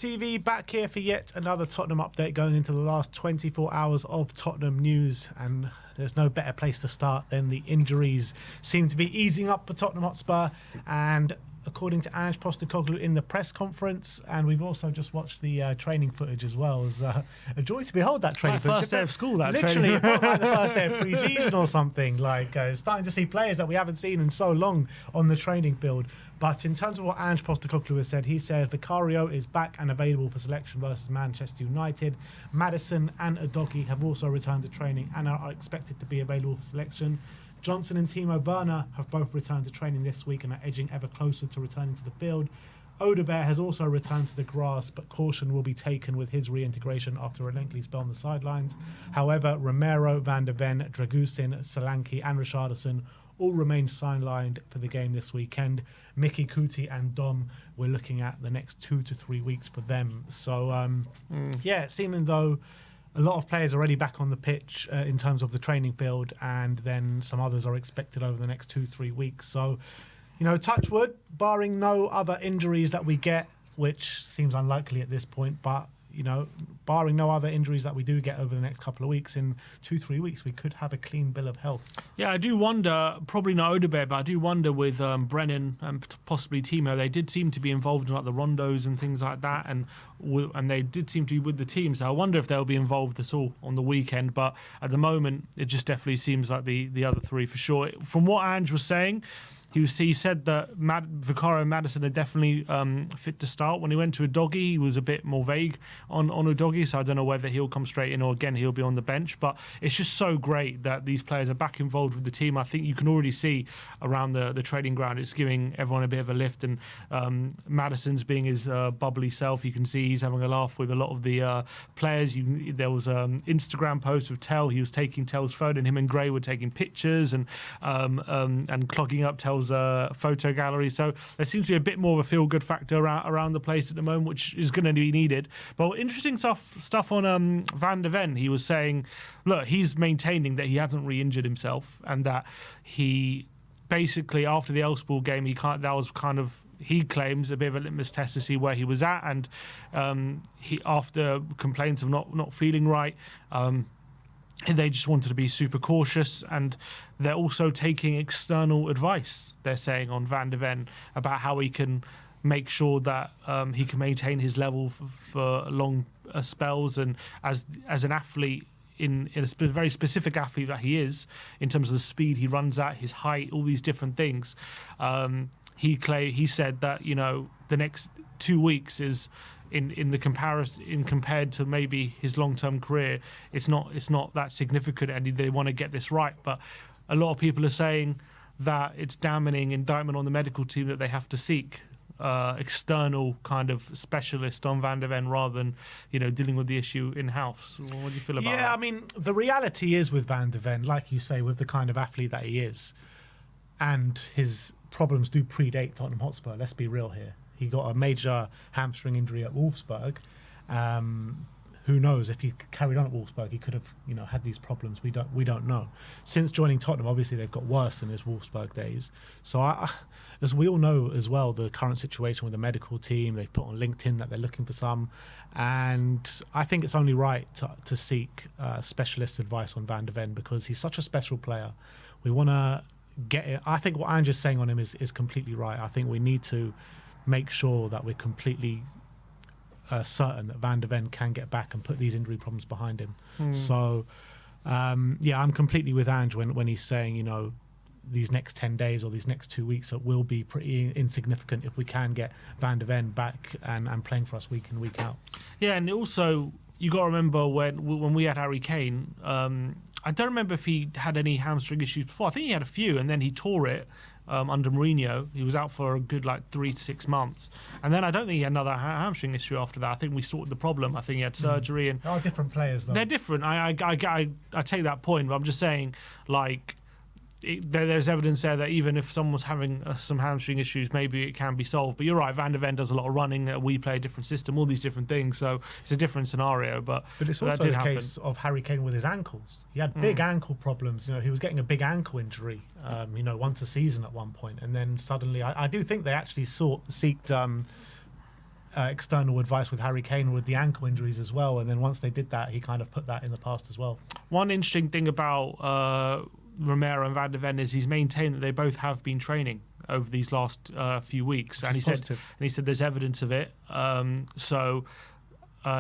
TV back here for yet another Tottenham update going into the last 24 hours of Tottenham news, and there's no better place to start than the injuries seem to be easing up for Tottenham Hotspur. And according to Ange Postecoglou in the press conference, and we've also just watched the training footage as well. It was a joy to behold that training footage. First day of school, that literally, it training. felt like the first day of pre-season or something. Like starting to see players that we haven't seen in so long on the training field. But in terms of what Ange Postecoglou has said, he said Vicario is back and available for selection versus Manchester United. Maddison and Udogie have also returned to training and are expected to be available for selection. Johnson and Timo Werner have both returned to training this week and are edging ever closer to returning to the field. Odegaard has also returned to the grass, but caution will be taken with his reintegration after a lengthy spell on the sidelines. However, Romero, Van der Ven, Dragusin, Solanke and Richarlison all remain sidelined for the game this weekend. Mickey, Kuti and Dom, we're looking at the next 2 to 3 weeks for them. So, yeah, seeming though a lot of players are already back on the pitch in terms of the training field, and then some others are expected over the next 2-3 weeks. So, you know, touch wood, barring no other injuries that we get, which seems unlikely at this point, but, you know, barring no other injuries that we do get over the next couple of weeks, in 2-3 weeks, we could have a clean bill of health. Yeah, I do wonder, probably not Odegaard, but I do wonder with Brennan and possibly Timo, they did seem to be involved in like the rondos and things like that, and they did seem to be with the team, so I wonder if they'll be involved at all on the weekend. But at the moment, it just definitely seems like the other three for sure. From what Ange was saying, he said that Vicario and Maddison are definitely fit to start. When he went to Udogie, he was a bit more vague on Udogie, so I don't know whether he'll come straight in or again he'll be on the bench. But it's just so great that these players are back involved with the team. I think you can already see around the training ground, it's giving everyone a bit of a lift. And Maddison's being his bubbly self. You can see he's having a laugh with a lot of the players. There was an Instagram post with Tell. He was taking Tell's phone, and him and Gray were taking pictures and clogging up Tell's photo gallery. So there seems to be a bit more of a feel-good factor around the place at the moment, which is going to be needed. But interesting stuff on Van der Ven. He was saying, look, he's maintaining that he hasn't re-injured himself, and that he basically, after the Elfsborg game, that was kind of, he claims, a bit of a litmus test to see where he was at, and he, after complaints of not feeling right, they just wanted to be super cautious, and they're also taking external advice, they're saying, on Van der Ven about how he can make sure that he can maintain his level for long spells, and as an athlete, in a very specific athlete that he is, in terms of the speed he runs at, his height, all these different things. He said that, you know, the next 2 weeks is, in the comparison, compared to maybe his long-term career, it's not that significant, and they want to get this right. But a lot of people are saying that it's damning indictment on the medical team that they have to seek external kind of specialist on Van der Ven rather than, you know, dealing with the issue in-house. What do you feel about that? Yeah, I mean, the reality is with Van der Ven, like you say, with the kind of athlete that he is, and his problems do predate Tottenham Hotspur, let's be real here. He got a major hamstring injury at Wolfsburg. Who knows, if he carried on at Wolfsburg, he could have, you know, had these problems. We don't know. Since joining Tottenham, obviously they've got worse than his Wolfsburg days. So as we all know as well, the current situation with the medical team, they've put on LinkedIn that they're looking for some, and I think it's only right to seek specialist advice on Van der Ven, because he's such a special player. We want to get it. I think what Ange is saying on him is completely right. I think we need to make sure that we're completely certain that Van der Ven can get back and put these injury problems behind him. So, yeah, I'm completely with Ange when he's saying, you know, these next 10 days or these next 2 weeks will be pretty insignificant if we can get Van der Ven back and playing for us week in, week out. Yeah, and also, you got to remember when we had Harry Kane, I don't remember if he had any hamstring issues before. I think he had a few, and then he tore it under Mourinho. He was out for a good 3 to 6 months, and then I don't think he had another hamstring issue after that. I think we sorted the problem. I think he had surgery. And they are different players, though. They're different. I take that point, but I'm just saying, like, there's evidence there that even if someone's having some hamstring issues, maybe it can be solved. But you're right, Van der Ven does a lot of running. We play a different system, all these different things. So it's a different scenario. But it's also the case of Harry Kane with his ankles. He had big ankle problems. You know, he was getting a big ankle injury, you know, once a season at one point. And then suddenly, I do think they actually seeked external advice with Harry Kane with the ankle injuries as well. And then once they did that, he kind of put that in the past as well. One interesting thing about Romero and Van de Ven is he's maintained that they both have been training over these last few weeks, and he said there's evidence of it. So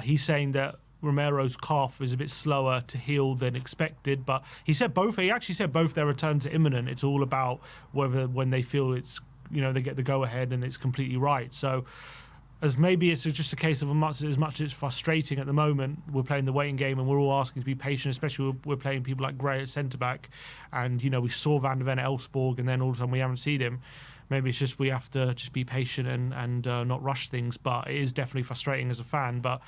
he's saying that Romero's calf is a bit slower to heal than expected, but he actually said both their returns are imminent. It's all about when they feel it's, they get the go ahead and it's completely right. So as maybe it's just a case of as much as it's frustrating at the moment, we're playing the waiting game and we're all asking to be patient, especially we're playing people like Gray at centre back, and we saw Van de Ven at Elfsborg and then all of a sudden we haven't seen him. Maybe it's just we have to just be patient and not rush things, but it is definitely frustrating as a fan. But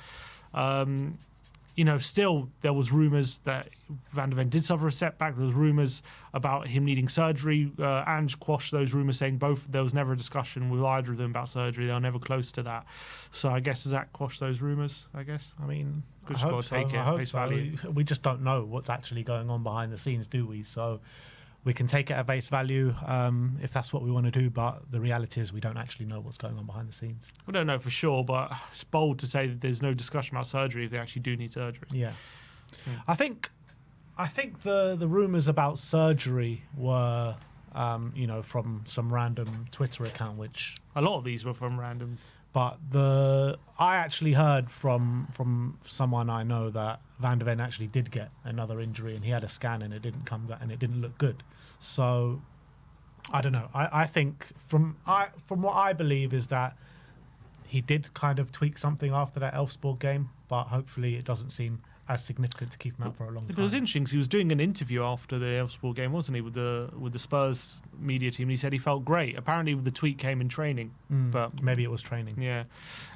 still there was rumours that Van de Ven did suffer a setback. There was rumours about him needing surgery. Ange quashed those rumours, saying there was never a discussion with either of them about surgery. They were never close to that. So I guess does that quash those rumours? I guess. I mean, I hope so. Take it at face value. We just don't know what's actually going on behind the scenes, do we? So we can take it at face value if that's what we want to do, but the reality is we don't actually know what's going on behind the scenes. We don't know for sure, but it's bold to say that there's no discussion about surgery if they actually do need surgery. Yeah. I think the rumours about surgery were, from some random Twitter account, which... A lot of these were from random... But I actually heard from someone I know that Van de Ven actually did get another injury, and he had a scan and it didn't come back and it didn't look good. So I don't know. I think from what I believe is that he did kind of tweak something after that Elfsborg game, but hopefully it doesn't seem as significant to keep him out for a long time. It was interesting because he was doing an interview after the Elfsborg game, wasn't he, with the Spurs media team, and he said he felt great. Apparently the tweet came in training, but maybe it was training. Yeah.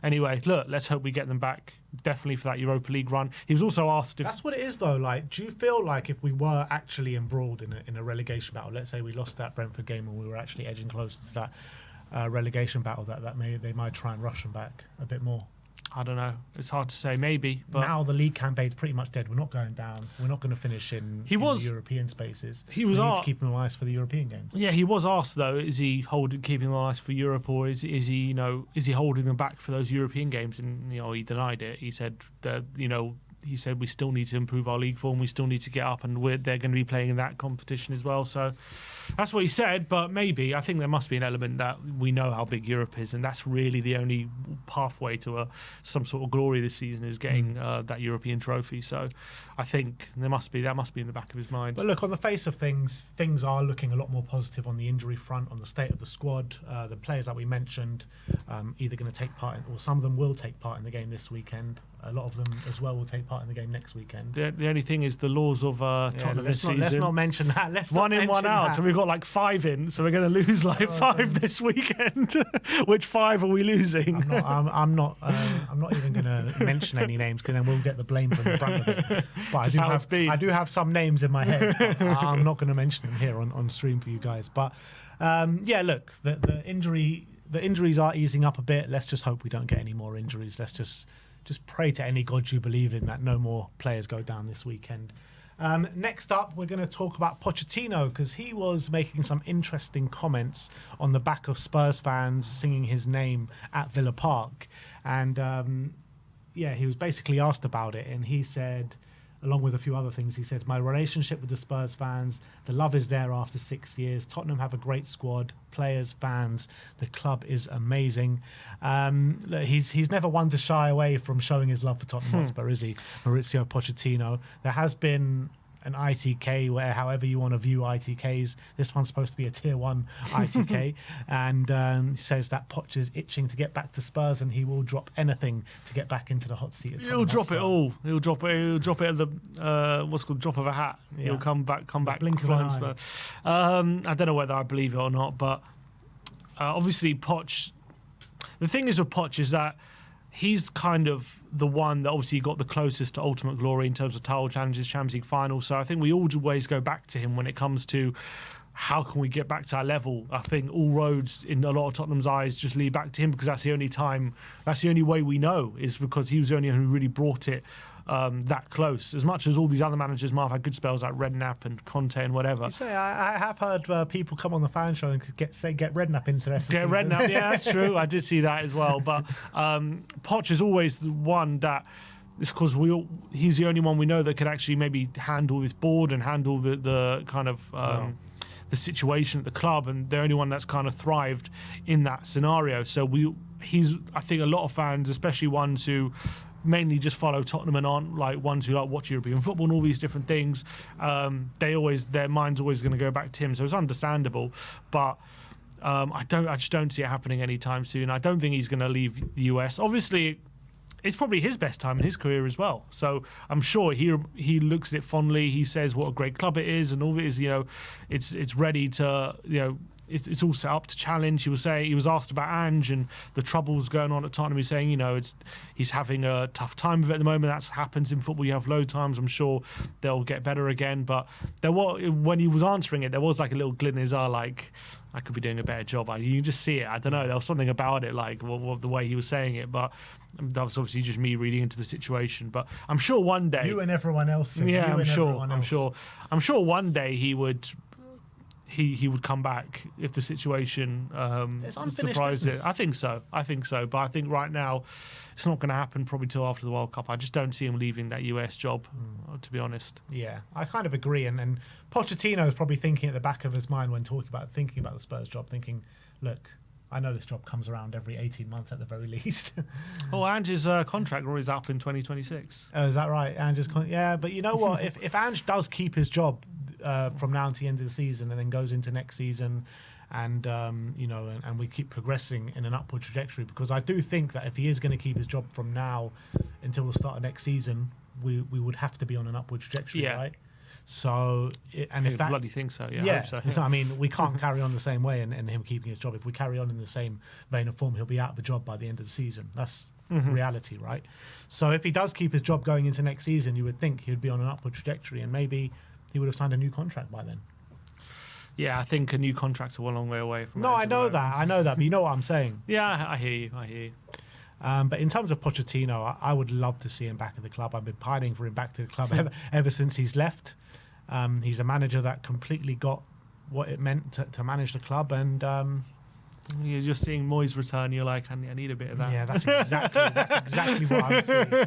Anyway, look, let's hope we get them back definitely for that Europa League run. He was also asked if... That's what it is, though. Like, do you feel like if we were actually embroiled in a relegation battle, let's say we lost that Brentford game and we were actually edging closer to that relegation battle, that they might try and rush them back a bit more? I don't know. It's hard to say. Maybe. But now the league campaign's pretty much dead. We're not going down. We're not going to finish in the European spaces. We need to keep him on ice for the European games. Yeah, he was asked though, is he keeping them on ice for Europe, or is he holding them back for those European games? And he denied it. He said that he said we still need to improve our league form. We still need to get up, and they're going to be playing in that competition as well. So that's what he said. But maybe I think there must be an element that we know how big Europe is, and that's really the only pathway to some sort of glory this season is getting that European trophy. So I think that must be in the back of his mind. But look, on the face of things are looking a lot more positive on the injury front, on the state of the squad. The players that we mentioned either going to take part in, or some of them will take part in the game this weekend. A lot of them as well will take part in the game next weekend. The only thing is the laws of Tottenham this season. Let's not mention that. Let's one in, one out. So we've got like 5 in. So we're going to lose like 5 this weekend. Which 5 are we losing? I'm not even going to mention any names because then we'll get the blame from the front of it. But I do have some names in my head. I'm not going to mention them here on stream for you guys. But look, the injuries are easing up a bit. Let's just hope we don't get any more injuries. Let's just pray to any God you believe in that no more players go down this weekend. Next up, we're going to talk about Pochettino because he was making some interesting comments on the back of Spurs fans singing his name at Villa Park. And he was basically asked about it, and he said, along with a few other things, he said, my relationship with the Spurs fans, the love is there after 6 years. Tottenham have a great squad, players, fans. The club is amazing. He's never one to shy away from showing his love for Tottenham Hotspur, is he? Maurizio Pochettino. There has been an ITK where, however you want to view ITKs, this one's supposed to be a tier 1 ITK, and he says that Poch is itching to get back to Spurs and he will drop anything to get back into the hot seat. He'll drop it all. He'll drop it at the what's called drop of a hat. Yeah. He'll come back. Blink of an eye. I don't know whether I believe it or not, but obviously Poch. The thing is with Poch is that he's kind of the one that obviously got the closest to ultimate glory in terms of title challenges, Champions League final. So I think we always go back to him when it comes to how can we get back to that level? I think all roads in a lot of Tottenham's eyes just lead back to him, because that's the only way we know, is because he was the only one who really brought it that close. As much as all these other managers might have had good spells like Redknapp and Conte and whatever. You say, I have heard people come on the fan show and get Redknapp into their season. Get Redknapp, yeah, that's true. I did see that as well. But Poch is always the one that, it's because he's the only one we know that could actually maybe handle this board and handle the kind of the situation at the club, and the only one that's kind of thrived in that scenario. So I think a lot of fans, especially ones who mainly just follow Tottenham and aren't like ones who like watch European football and all these different things, their mind's always going to go back to him. So it's understandable, but I just don't see it happening anytime soon. I don't think he's going to leave the US. Obviously, it's probably his best time in his career as well. So I'm sure he looks at it fondly. He says what a great club it is, and all of it is, it's ready to, it's all set up to challenge. He was asked about Ange and the troubles going on at Tottenham. He's saying, he's having a tough time with it at the moment. That happens in football. You have low times. I'm sure they'll get better again. But when he was answering it, there was like a little glint in his eye, like, I could be doing a better job. You can just see it. I don't know. There was something about it, like the way he was saying it. But that was obviously just me reading into the situation. But I'm sure one day, you and everyone else. Yeah, I'm sure one day he would come back if the situation surprised it. I think so. But I think right now it's not going to happen probably till after the World Cup. I just don't see him leaving that US job, to be honest. Yeah, I kind of agree. And Pochettino is probably thinking at the back of his mind when thinking about the Spurs job, thinking, look, I know this job comes around every 18 months at the very least. Ange's contract is up in 2026. Oh, is that right? Yeah, but you know what? if Ange does keep his job from now until the end of the season, and then goes into next season, and and we keep progressing in an upward trajectory, because I do think that if he is going to keep his job from now until the start of next season, we would have to be on an upward trajectory, right? So, if that, bloody think so, yeah. I hope so. So, I mean, we can't carry on the same way and him keeping his job. If we carry on in the same vein of form, he'll be out of the job by the end of the season. That's reality, right? So if he does keep his job going into next season, you would think he would be on an upward trajectory, and maybe he would have signed a new contract by then. Yeah, I think a new contract's a long way away from. No, I know that, but you know what I'm saying. Yeah, I hear you. But in terms of Pochettino, I would love to see him back in the club. I've been pining for him back to the club ever since he's left. He's a manager that completely got what it meant to manage the club, and you're just seeing Moyes return. You're like, I need a bit of that. Yeah, that's exactly what I'm seeing.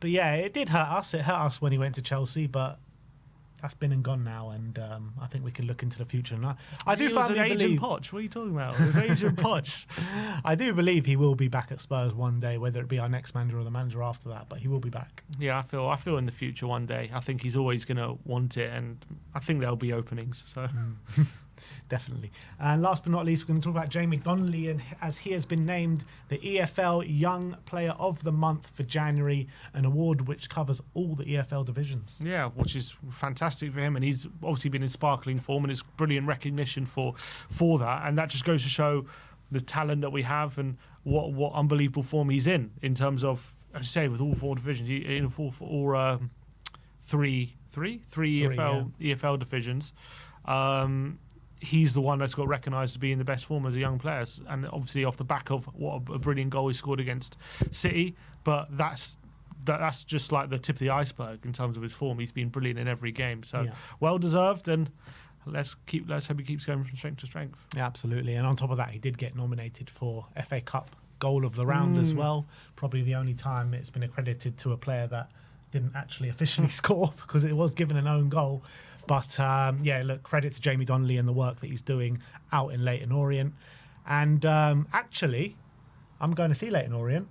But yeah, it did hurt us. It hurt us when he went to Chelsea, but that's been and gone now, and I think we can look into the future. And I do firmly believe. Poch. What are you talking about? It was Agent Poch. I do believe he will be back at Spurs one day, whether it be our next manager or the manager after that. But he will be back. Yeah, I feel in the future one day. I think he's always going to want it, and I think there'll be openings. So. Definitely. And last but not least, we're going to talk about Jamie Donley, and as he has been named the EFL Young Player of the Month for January, an award which covers all the EFL divisions. Yeah, which is fantastic for him, and he's obviously been in sparkling form, and it's brilliant recognition for that, and that just goes to show the talent that we have and what unbelievable form he's in terms of, as you say, with all four divisions, in three EFL divisions. He's the one that's got recognised to be in the best form as a young player, and obviously off the back of what a brilliant goal he scored against City. But that's just like the tip of the iceberg in terms of his form. He's been brilliant in every game, so well deserved. And let's hope he keeps going from strength to strength. Yeah, absolutely. And on top of that, he did get nominated for FA Cup Goal of the Round as well. Probably the only time it's been accredited to a player that didn't actually officially score, because it was given an own goal. But look, credit to Jamie Donley and the work that he's doing out in Leyton Orient. And actually, I'm going to see Leyton Orient.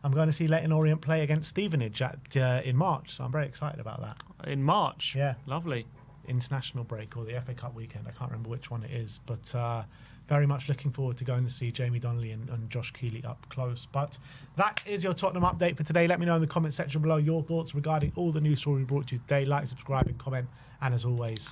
I'm going to see Leyton Orient play against Stevenage in March. So I'm very excited about that. In March? Yeah. Lovely. International break or the FA Cup weekend. I can't remember which one it is. But very much looking forward to going to see Jamie Donley and Josh Keeley up close. But that is your Tottenham update for today. Let me know in the comment section below your thoughts regarding all the news story we brought to you today. Like, subscribe and comment. And as always,